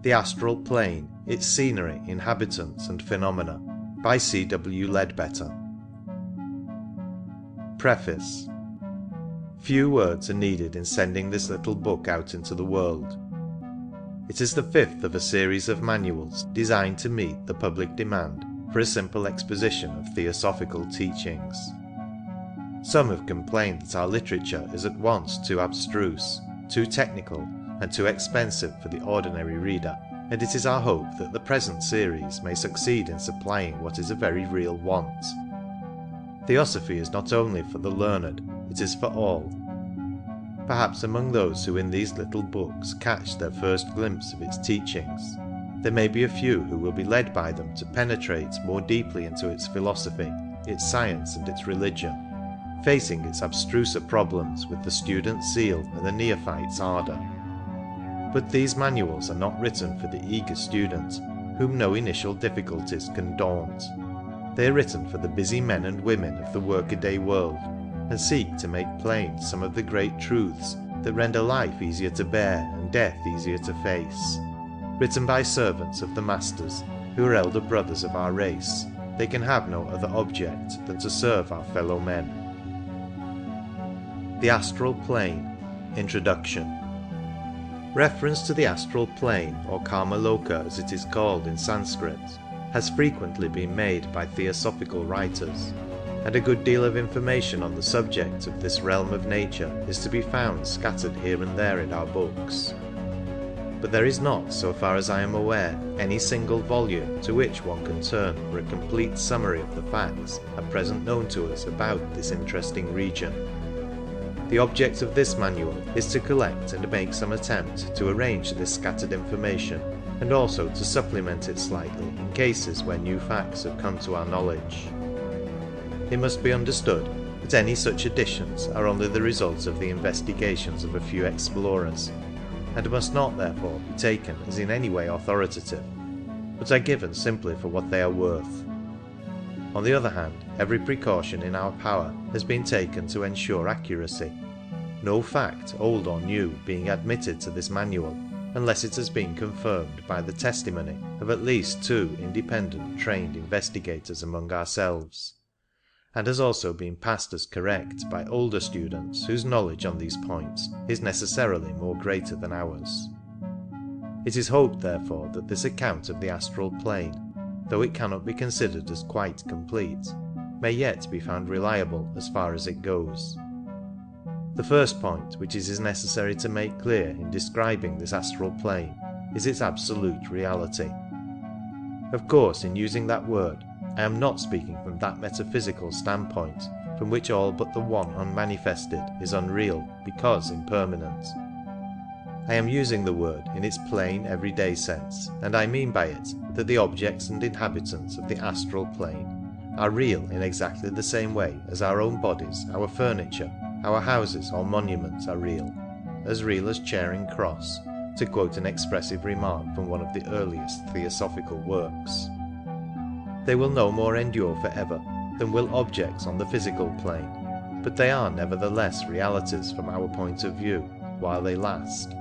The Astral Plane, Its Scenery, Inhabitants and Phenomena by C.W. Leadbeater. Preface. Few words are needed in sending this little book out into the world. It is the fifth of a series of manuals designed to meet the public demand for a simple exposition of Theosophical teachings. Some have complained that our literature is at once too abstruse, too technical, and too expensive for the ordinary reader, and it is our hope that the present series may succeed in supplying what is a very real want. Theosophy is not only for the learned, it is for all. Perhaps among those who in these little books catch their first glimpse of its teachings, there may be a few who will be led by them to penetrate more deeply into its philosophy, its science and its religion, facing its abstruser problems with the student's zeal and the neophyte's ardour. But these manuals are not written for the eager student, whom no initial difficulties can daunt. They are written for the busy men and women of the workaday world, and seek to make plain some of the great truths that render life easier to bear and death easier to face. Written by servants of the masters, who are elder brothers of our race, they can have no other object than to serve our fellow men. The Astral Plane. Introduction. Reference to the astral plane, or Karmaloka as it is called in Sanskrit, has frequently been made by Theosophical writers, and a good deal of information on the subject of this realm of nature is to be found scattered here and there in our books. But there is not, so far as I am aware, any single volume to which one can turn for a complete summary of the facts at present known to us about this interesting region. The object of this manual is to collect and make some attempt to arrange this scattered information, and also to supplement it slightly in cases where new facts have come to our knowledge. It must be understood that any such additions are only the result of the investigations of a few explorers, and must not therefore be taken as in any way authoritative, but are given simply for what they are worth. On the other hand, every precaution in our power has been taken to ensure accuracy, no fact, old or new, being admitted to this manual unless it has been confirmed by the testimony of at least 2 independent trained investigators among ourselves, and has also been passed as correct by older students whose knowledge on these points is necessarily more greater than ours. It is hoped therefore that this account of the astral plane, though it cannot be considered as quite complete, may yet be found reliable as far as it goes. The first point which it is necessary to make clear in describing this astral plane is its absolute reality. Of course, in using that word, I am not speaking from that metaphysical standpoint from which all but the one unmanifested is unreal because impermanent. I am using the word in its plain everyday sense, and I mean by it that the objects and inhabitants of the astral plane are real in exactly the same way as our own bodies, our furniture, our houses or monuments are real as Charing Cross, to quote an expressive remark from one of the earliest Theosophical works. They will no more endure forever than will objects on the physical plane, but they are nevertheless realities from our point of view while they last.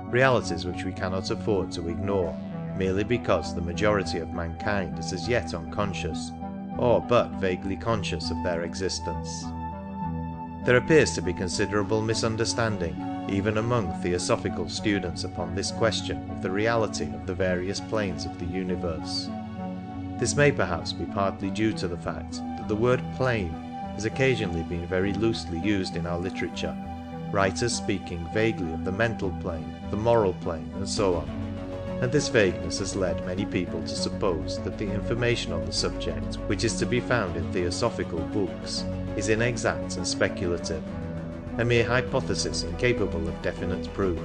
Realities which we cannot afford to ignore, merely because the majority of mankind is as yet unconscious, or but vaguely conscious of their existence. There appears to be considerable misunderstanding, even among Theosophical students, upon this question of the reality of the various planes of the universe. This may perhaps be partly due to the fact that the word plane has occasionally been very loosely used in our literature, writers speaking vaguely of the mental plane, the moral plane, and so on, and this vagueness has led many people to suppose that the information on the subject which is to be found in Theosophical books is inexact and speculative, a mere hypothesis incapable of definite proof.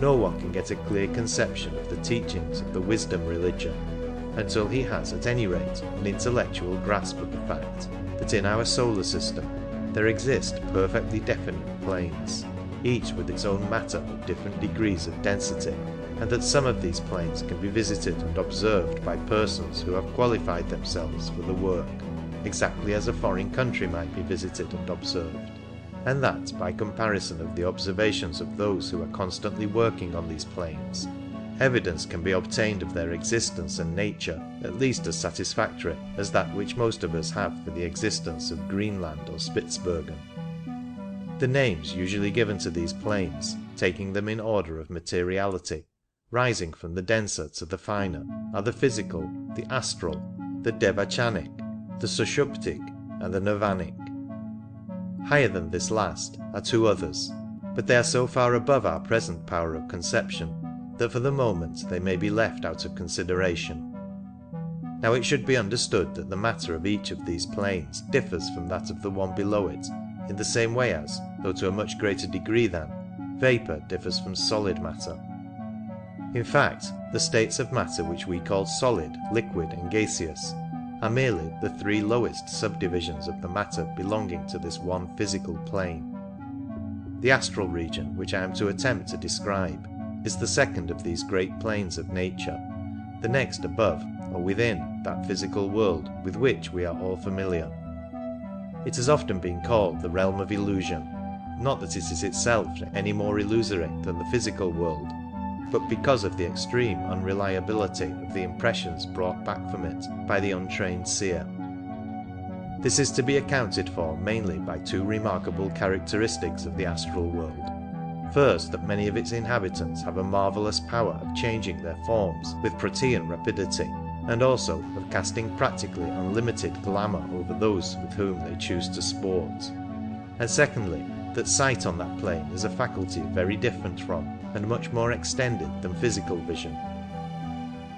No one can get a clear conception of the teachings of the wisdom religion until he has at any rate an intellectual grasp of the fact that in our solar system there exist perfectly definite planes, each with its own matter of different degrees of density, and that some of these planes can be visited and observed by persons who have qualified themselves for the work, exactly as a foreign country might be visited and observed, and that by comparison of the observations of those who are constantly working on these planes, evidence can be obtained of their existence and nature at least as satisfactory as that which most of us have for the existence of Greenland or Spitzbergen. The names usually given to these planes, taking them in order of materiality, rising from the denser to the finer, are the physical, the astral, the devachanic, the sushuptic, and the nirvanic. Higher than this last are two others, but they are so far above our present power of conception that for the moment they may be left out of consideration. Now it should be understood that the matter of each of these planes differs from that of the one below it, in the same way as, though to a much greater degree than, vapour differs from solid matter. In fact, the states of matter which we call solid, liquid, and gaseous are merely the three lowest subdivisions of the matter belonging to this one physical plane. The astral region, which I am to attempt to describe, is the second of these great planes of nature, the next above or within that physical world with which we are all familiar. It has often been called the realm of illusion, not that it is itself any more illusory than the physical world, but because of the extreme unreliability of the impressions brought back from it by the untrained seer. This is to be accounted for mainly by two remarkable characteristics of the astral world. First, that many of its inhabitants have a marvellous power of changing their forms with Protean rapidity, and also of casting practically unlimited glamour over those with whom they choose to sport. And secondly, that sight on that plane is a faculty very different from, and much more extended than physical vision.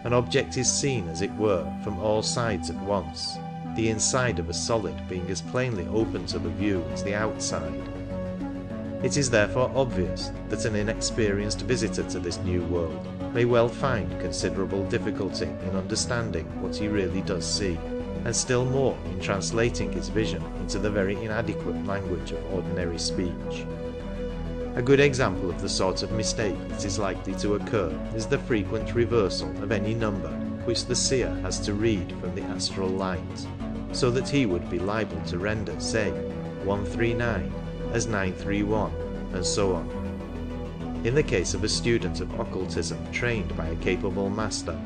An object is seen, as it were, from all sides at once, the inside of a solid being as plainly open to the view as the outside. It is therefore obvious that an inexperienced visitor to this new world may well find considerable difficulty in understanding what he really does see, and still more in translating his vision into the very inadequate language of ordinary speech. A good example of the sort of mistake that is likely to occur is the frequent reversal of any number which the seer has to read from the astral light, so that he would be liable to render, say, 139 as 931, and so on. In the case of a student of occultism trained by a capable master,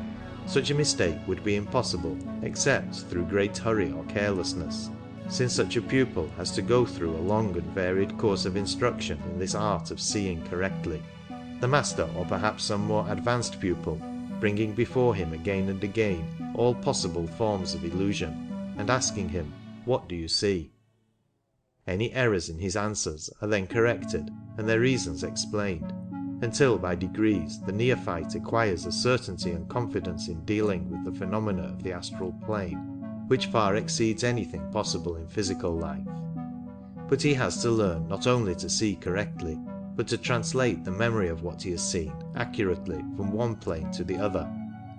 such a mistake would be impossible except through great hurry or carelessness, since such a pupil has to go through a long and varied course of instruction in this art of seeing correctly, the master or perhaps some more advanced pupil bringing before him again and again all possible forms of illusion, and asking him, "What do you see?" Any errors in his answers are then corrected and their reasons explained, until by degrees the neophyte acquires a certainty and confidence in dealing with the phenomena of the astral plane, which far exceeds anything possible in physical life. But he has to learn not only to see correctly, but to translate the memory of what he has seen accurately from one plane to the other,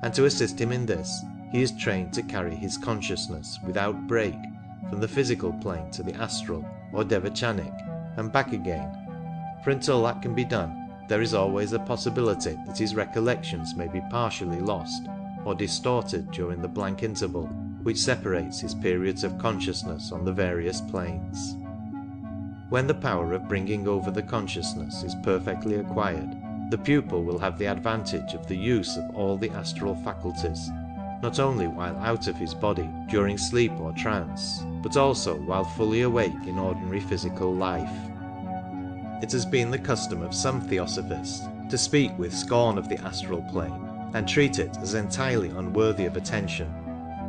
and to assist him in this, he is trained to carry his consciousness without break from the physical plane to the astral or devachanic, and back again, for until that can be done, there is always a possibility that his recollections may be partially lost or distorted during the blank interval which separates his periods of consciousness on the various planes. When the power of bringing over the consciousness is perfectly acquired, the pupil will have the advantage of the use of all the astral faculties, not only while out of his body during sleep or trance, but also while fully awake in ordinary physical life. It has been the custom of some Theosophists to speak with scorn of the astral plane, and treat it as entirely unworthy of attention,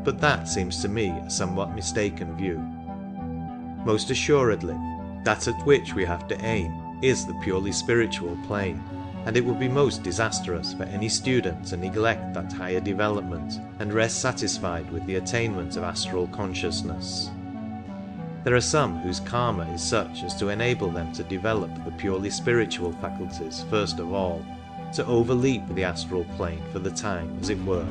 but that seems to me a somewhat mistaken view. Most assuredly, that at which we have to aim is the purely spiritual plane, and it would be most disastrous for any student to neglect that higher development and rest satisfied with the attainment of astral consciousness. There are some whose karma is such as to enable them to develop the purely spiritual faculties first of all, to overleap the astral plane for the time, as it were,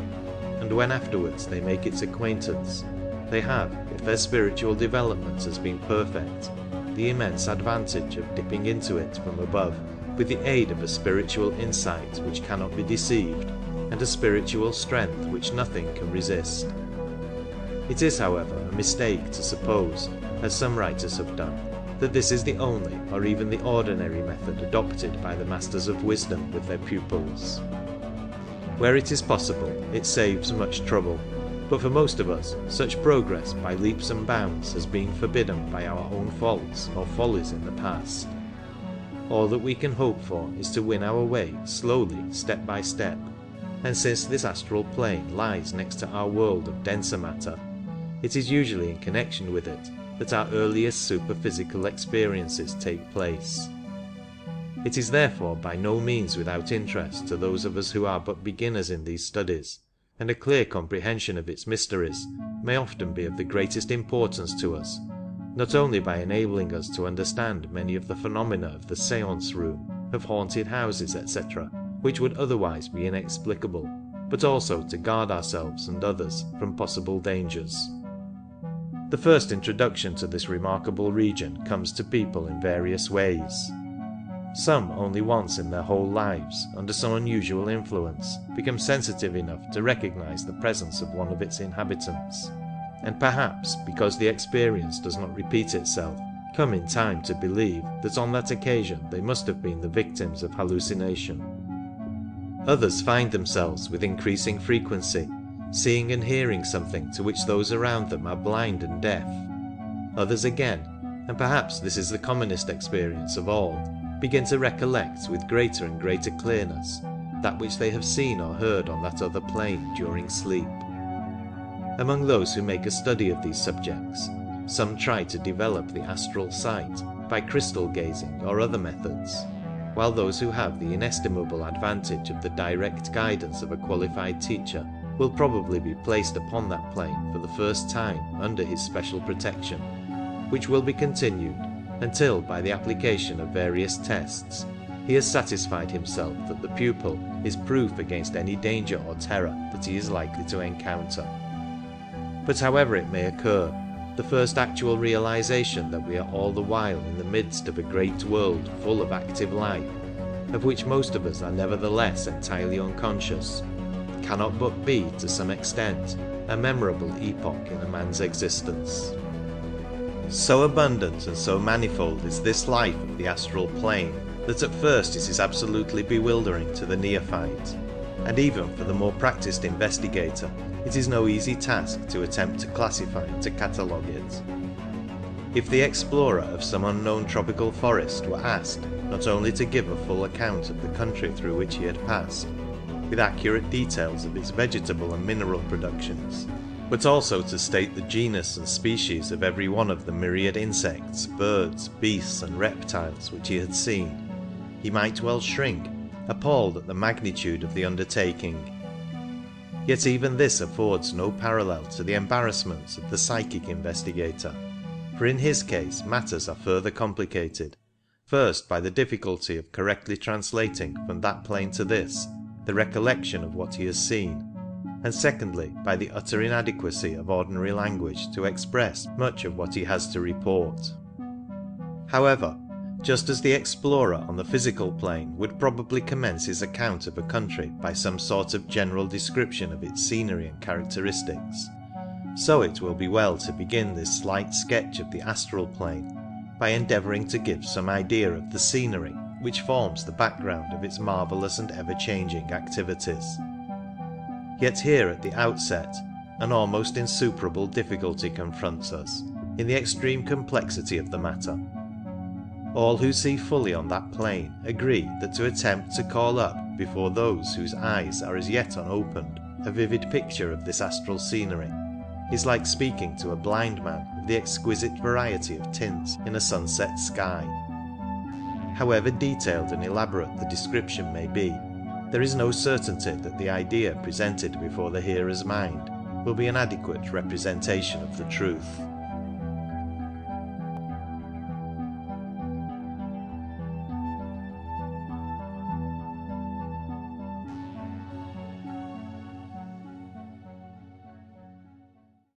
and when afterwards they make its acquaintance, they have, if their spiritual development has been perfect, the immense advantage of dipping into it from above, with the aid of a spiritual insight which cannot be deceived, and a spiritual strength which nothing can resist. It is, however, a mistake to suppose, as some writers have done, that this is the only or even the ordinary method adopted by the masters of wisdom with their pupils. Where it is possible, it saves much trouble, but for most of us, such progress by leaps and bounds has been forbidden by our own faults or follies in the past. All that we can hope for is to win our way slowly, step by step, and since this astral plane lies next to our world of denser matter, it is usually in connection with it that our earliest superphysical experiences take place. It is therefore by no means without interest to those of us who are but beginners in these studies, and a clear comprehension of its mysteries may often be of the greatest importance to us, not only by enabling us to understand many of the phenomena of the seance room, of haunted houses, etc., which would otherwise be inexplicable, but also to guard ourselves and others from possible dangers. The first introduction to this remarkable region comes to people in various ways. Some only once in their whole lives, under some unusual influence, become sensitive enough to recognize the presence of one of its inhabitants, and perhaps because the experience does not repeat itself, come in time to believe that on that occasion they must have been the victims of hallucination. Others find themselves with increasing frequency seeing and hearing something to which those around them are blind and deaf. Others again, and perhaps this is the commonest experience of all, begin to recollect with greater and greater clearness that which they have seen or heard on that other plane during sleep. Among those who make a study of these subjects, some try to develop the astral sight by crystal gazing or other methods, while those who have the inestimable advantage of the direct guidance of a qualified teacher will probably be placed upon that plane for the first time under his special protection, which will be continued until, by the application of various tests, he has satisfied himself that the pupil is proof against any danger or terror that he is likely to encounter. But however it may occur, the first actual realization that we are all the while in the midst of a great world full of active life, of which most of us are nevertheless entirely unconscious, cannot but be, to some extent, a memorable epoch in a man's existence. So abundant and so manifold is this life of the astral plane that at first it is absolutely bewildering to the neophyte, and even for the more practiced investigator it is no easy task to attempt to classify and to catalogue it. If the explorer of some unknown tropical forest were asked not only to give a full account of the country through which he had passed, with accurate details of its vegetable and mineral productions, but also to state the genus and species of every one of the myriad insects, birds, beasts and reptiles which he had seen, he might well shrink, appalled at the magnitude of the undertaking. Yet even this affords no parallel to the embarrassments of the psychic investigator, for in his case matters are further complicated, first by the difficulty of correctly translating from that plane to this the recollection of what he has seen, and secondly by the utter inadequacy of ordinary language to express much of what he has to report. However, just as the explorer on the physical plane would probably commence his account of a country by some sort of general description of its scenery and characteristics, so it will be well to begin this slight sketch of the astral plane by endeavouring to give some idea of the scenery which forms the background of its marvellous and ever-changing activities. Yet here at the outset, an almost insuperable difficulty confronts us in the extreme complexity of the matter. All who see fully on that plane agree that to attempt to call up before those whose eyes are as yet unopened a vivid picture of this astral scenery is like speaking to a blind man of the exquisite variety of tints in a sunset sky. However detailed and elaborate the description may be, there is no certainty that the idea presented before the hearer's mind will be an adequate representation of the truth.